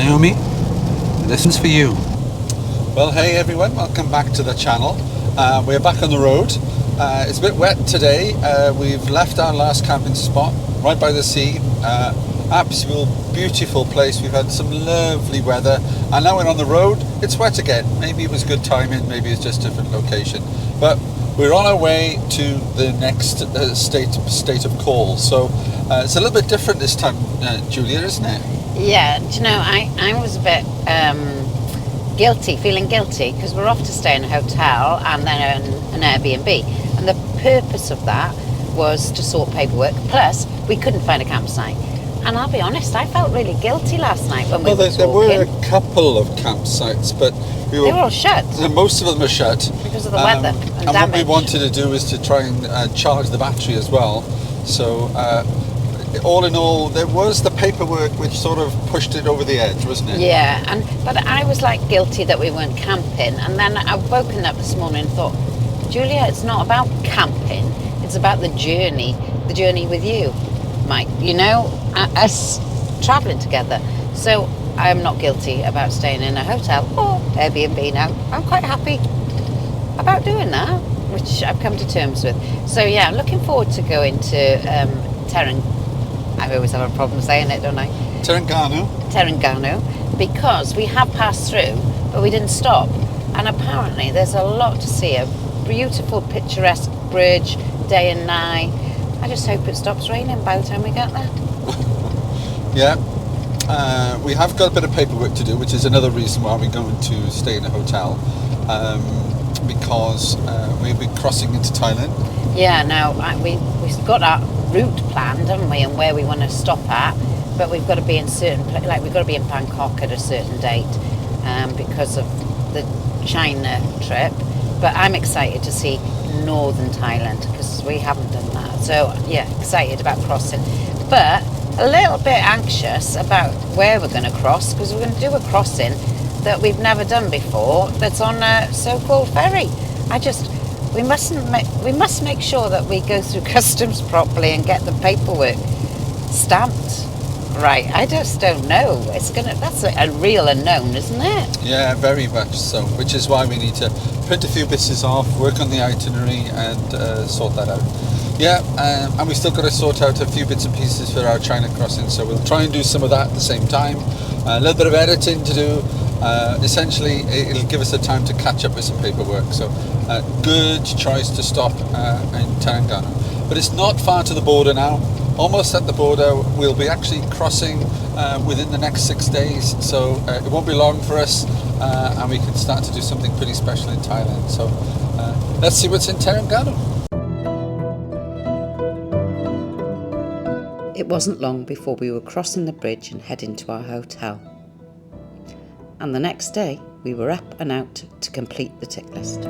Naomi, this one's for you. Well, hey everyone, welcome back to the channel. We're back on the road. It's a bit wet today. We've left our last camping spot right by the sea. Absolute beautiful place. We've had some lovely weather, and now we're on the road. It's wet again. Maybe it was good timing, maybe it's just a different location. But we're on our way to the next state of call. So it's a little bit different this time, Julia, isn't it? Yeah, do you know, I was a bit feeling guilty, because we're off to stay in a hotel and then an Airbnb. And the purpose of that was to sort paperwork. Plus, we couldn't find a campsite. And I'll be honest, I felt really guilty last night when we were talking. There were a couple of campsites, but they were all shut. Most of them are shut. Because of the weather and damage. What we wanted to do is to try and charge the battery as well. So, all in all, there was the paperwork which sort of pushed it over the edge, wasn't it? Yeah, but I was like guilty that we weren't camping. And then I've woken up this morning and thought, Julia, it's not about camping. It's about the journey with you, Mike. You know, us travelling together. So I'm not guilty about staying in a hotel or Airbnb now. I'm quite happy about doing that, which I've come to terms with. So yeah, I'm looking forward to going to I always have a problem saying it, don't I? Terengganu, because we have passed through, but we didn't stop. And apparently there's a lot to see. A beautiful, picturesque bridge, day and night. I just hope it stops raining by the time we get there. Yeah, we have got a bit of paperwork to do, which is another reason why we're going to stay in a hotel, because we'll be crossing into Thailand. Yeah, now we've got our route planned, haven't we, and where we want to stop at, but we've got to be in we've got to be in Bangkok at a certain date because of the China trip. But I'm excited to see northern Thailand, because we haven't done that. So yeah, excited about crossing, but a little bit anxious about where we're going to cross, because we're going to do a crossing that we've never done before, that's on a so-called ferry. We must make sure that we go through customs properly and get the paperwork stamped right. I just don't know. That's a real unknown, isn't it? Yeah, very much so. Which is why we need to print a few bits off, work on the itinerary, and sort that out. Yeah, and we still got to sort out a few bits and pieces for our China crossing. So we'll try and do some of that at the same time. A little bit of editing to do. Essentially, it'll give us the time to catch up with some paperwork. So, good choice to stop in Terengganu. But it's not far to the border now. Almost at the border. We'll be actually crossing within the next 6 days. So it won't be long for us, and we can start to do something pretty special in Thailand. So let's see what's in Terengganu. It wasn't long before we were crossing the bridge and heading to our hotel. And the next day, we were up and out to complete the tick list.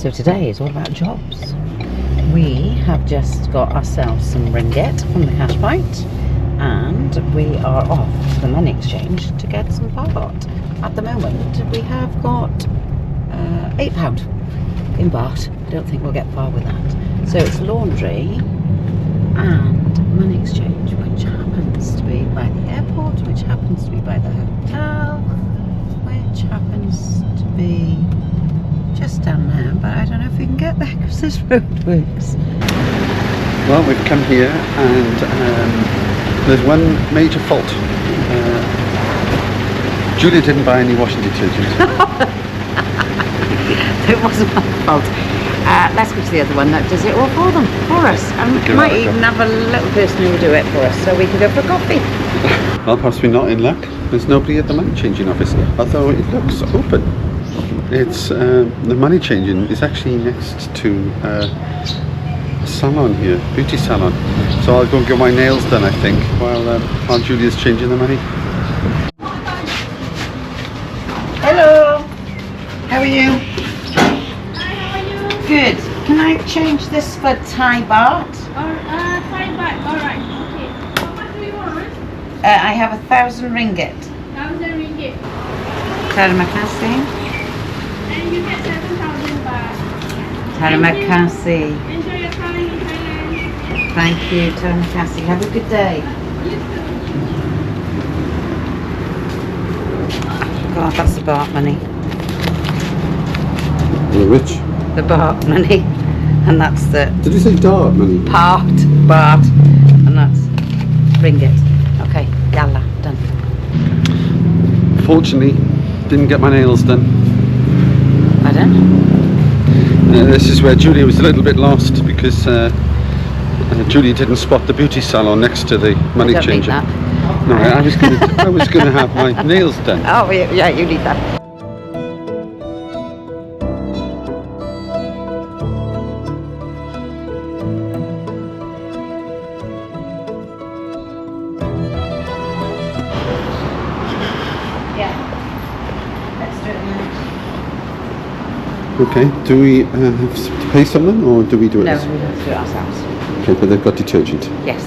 So today is all about jobs. We have just got ourselves some ringgit from the cash point, and we are off to the money exchange to get some baht. At the moment, we have got £8 in baht. I don't think we'll get far with that. So it's laundry and money exchange, which happens to be by the airport, which happens to be by the hotel, which happens to be just down there, but I don't know if we can get there because this road works. Well, we've come here, and there's one major fault. Julia didn't buy any washing detergent. It wasn't my fault. Let's go to the other one that does it all for us. And we might even have a little person who will do it for us, so we can go for a coffee. Well, perhaps we're not in luck. There's nobody at the money changing office, although it looks open. It's the money changing is actually next to a salon here, beauty salon. So I'll go and get my nails done, I think, while Julia's changing the money. Hello. How are you? Hi, how are you? Good. Can I change this for Thai baht? Thai baht, alright, okay. How much do you want? I have 1,000 ringgit. 1,000 ringgit. Terima kasih. And you get 7,000 baht. Terima kasih. Enjoy your time in Thailand. Thank you, Terima kasih. Have a good day. God, that's the Baht money. You're rich. The Baht money. And that's the Did you say dart money? Baht. And that's ringgit. Okay, yalla, done. Fortunately, didn't get my nails done. Pardon? This is where Julia was a little bit lost because Julia didn't spot the beauty salon next to the money I don't need changer. that. No, I was going to have my nails done. Oh, yeah, you need that. Yeah. Let's do it now. Okay, do we have to pay someone or do we do it? No, we have to do it ourselves. Okay, but they've got detergent. Yes.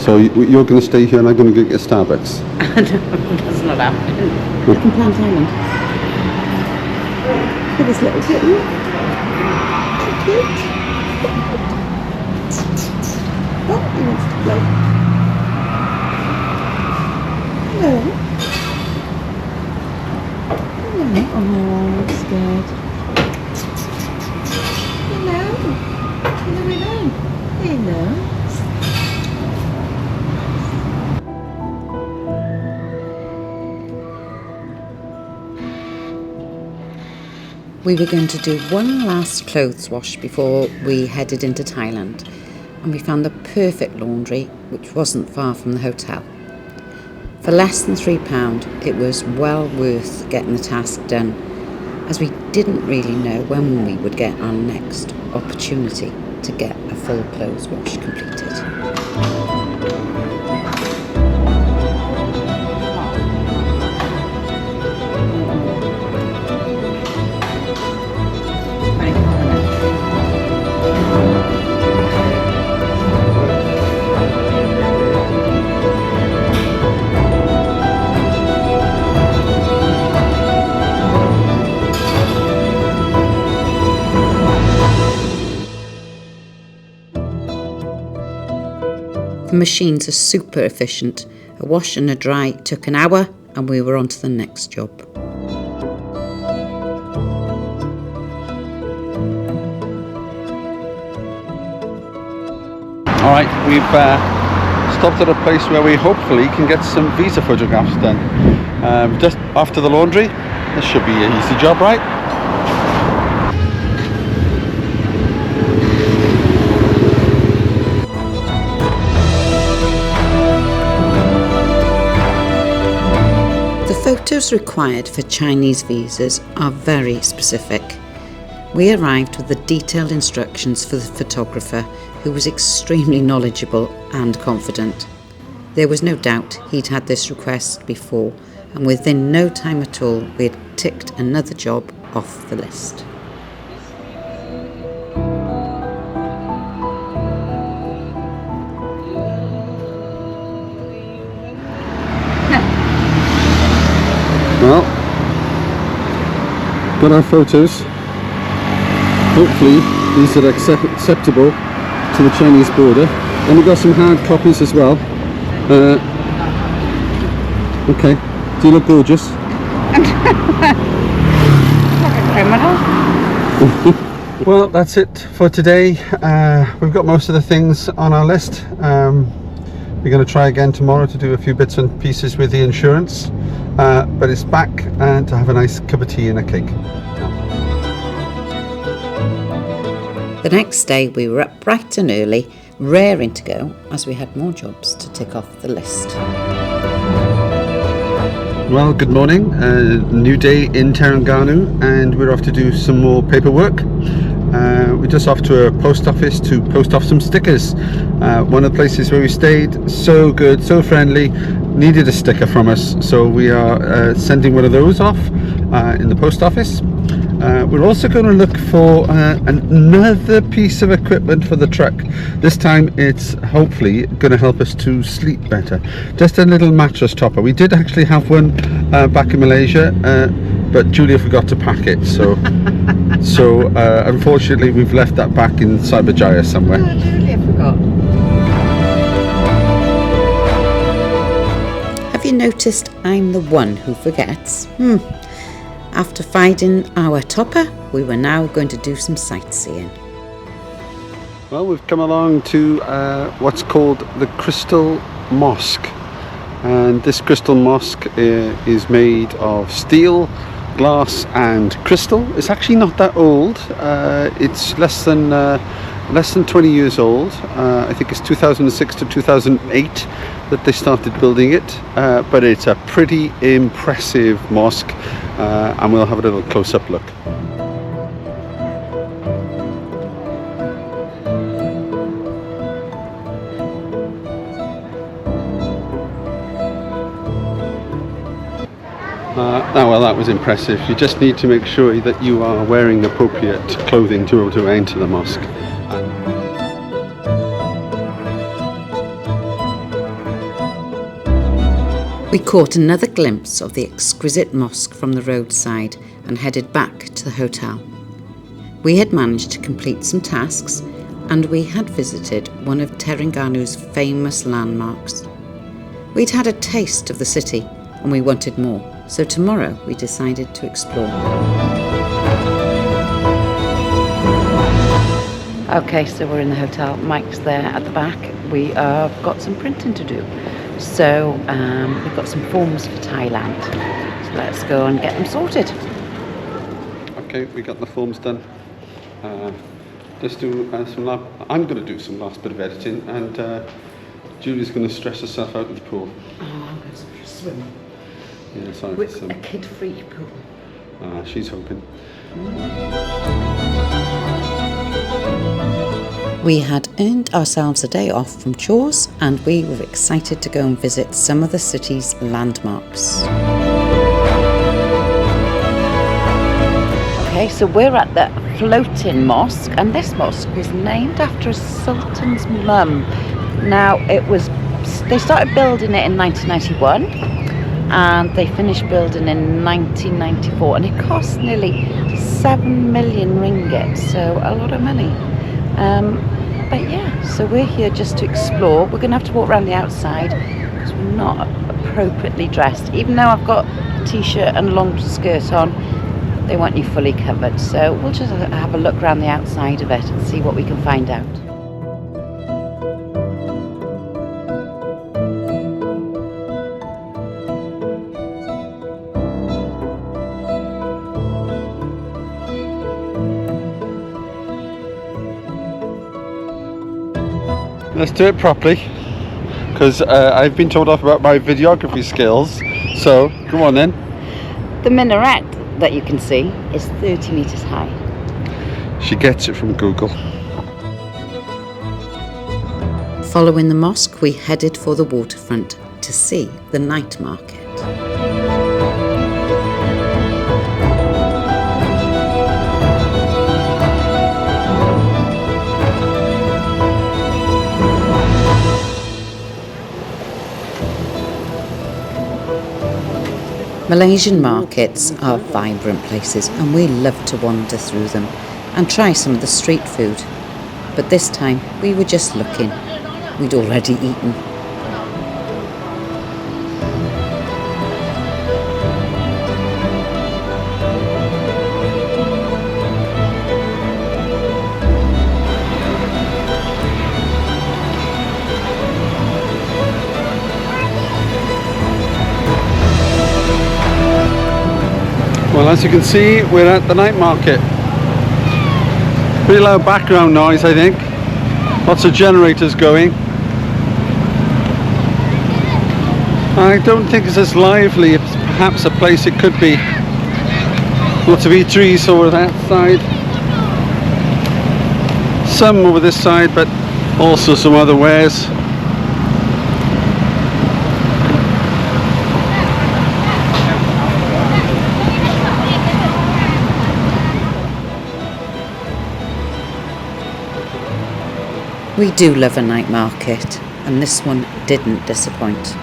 So you're going to stay here and I'm going to go get Starbucks. That's not happening. Look from Plant Island. Look at this little kitten. Cute. Oh, he wants to play. Hello. Hello. Oh, I'm scared. Hello. Hello. Hello. We were going to do one last clothes wash before we headed into Thailand, and we found the perfect laundry, which wasn't far from the hotel. For less than £3, it was well worth getting the task done, as we didn't really know when we would get our next opportunity to get a full clothes wash completed. The machines are super efficient. A wash and a dry took an hour and we were on to the next job. Alright, we've stopped at a place where we hopefully can get some visa photographs done. Just after the laundry. This should be an easy job, right? The photos required for Chinese visas are very specific. We arrived with the detailed instructions for the photographer, who was extremely knowledgeable and confident. There was no doubt he'd had this request before, and within no time at all we had ticked another job off the list. Well, got our photos. Hopefully these are acceptable to the Chinese border. And we've got some hard copies as well. Okay, do you look gorgeous? Well, that's it for today. We've got most of the things on our list. We're going to try again tomorrow to do a few bits and pieces with the insurance. But it's back to have a nice cup of tea and a cake. The next day we were up bright and early, raring to go as we had more jobs to tick off the list. Well, good morning. New day in Terengganu, and we're off to do some more paperwork. We're just off to a post office to post off some stickers. One of the places where we stayed, so good, so friendly, needed a sticker from us, so we are sending one of those off in the post office. We're also going to look for another piece of equipment for the truck. This time it's hopefully going to help us to sleep better. Just a little mattress topper. We did actually have one back in Malaysia, but Julia forgot to pack it, so unfortunately we've left that back in Cyberjaya somewhere. Oh, Julia forgot. Have you noticed I'm the one who forgets? After finding our topper, we were now going to do some sightseeing. Well, we've come along to what's called the Crystal Mosque. And this crystal mosque is made of steel, glass and crystal. It's actually not that old. It's less than 20 years old. I think it's 2006 to 2008 that they started building it. But it's a pretty impressive mosque, and we'll have a little close-up look. Well, that was impressive. You just need to make sure that you are wearing appropriate clothing to enter the mosque. We caught another glimpse of the exquisite mosque from the roadside and headed back to the hotel. We had managed to complete some tasks and we had visited one of Terengganu's famous landmarks. We'd had a taste of the city and we wanted more, so tomorrow we decided to explore. Okay, so we're in the hotel. Mike's there at the back. We have got some printing to do. So we've got some forms for Thailand. So let's go and get them sorted. Okay, we got the forms done. Let's do I'm going to do some last bit of editing, and Julie's going to stress herself out in the pool. Oh, I'm going to swim. Yeah, sorry. With a kid-free pool. She's hoping. We had earned ourselves a day off from chores and we were excited to go and visit some of the city's landmarks. Okay, so we're at the floating mosque, and this mosque was named after a sultan's mum. Now they started building it in 1991 and they finished building in 1994, and it cost nearly 7 million ringgit, so a lot of money. But yeah, so we're here just to explore. We're going to have to walk around the outside because we're not appropriately dressed. Even though I've got a t-shirt and a long skirt on, they want you fully covered. So we'll just have a look around the outside of it and see what we can find out. Let's do it properly, because I've been told off about my videography skills. So, come on then. The minaret that you can see is 30 metres high. She gets it from Google. Following the mosque, we headed for the waterfront to see the night market. Malaysian markets are vibrant places and we love to wander through them and try some of the street food. But this time we were just looking. We'd already eaten. Well, as you can see, we're at the night market. Pretty loud background noise, I think. Lots of generators going. I don't think it's as lively as perhaps a place it could be. Lots of eateries over that side. Some over this side, but also some other wares. We do love a night market, and this one didn't disappoint.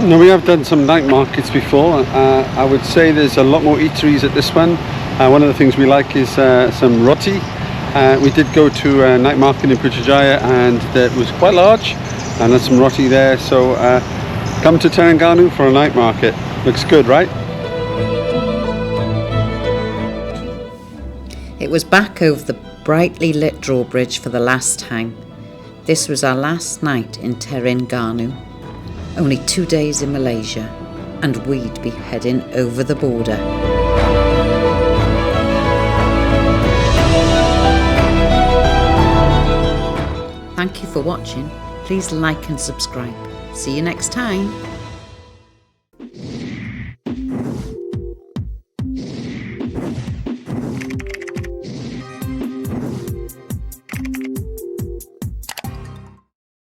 Now we have done some night markets before. I would say there's a lot more eateries at this one. One of the things we like is some roti. We did go to a night market in Putrajaya and it was quite large, and there's some roti there. So come to Terengganu for a night market. Looks good, right? It was back over the brightly lit drawbridge for the last time. This was our last night in Terengganu. Only 2 days in Malaysia, and we'd be heading over the border. Thank you for watching. Please like and subscribe. See you next time.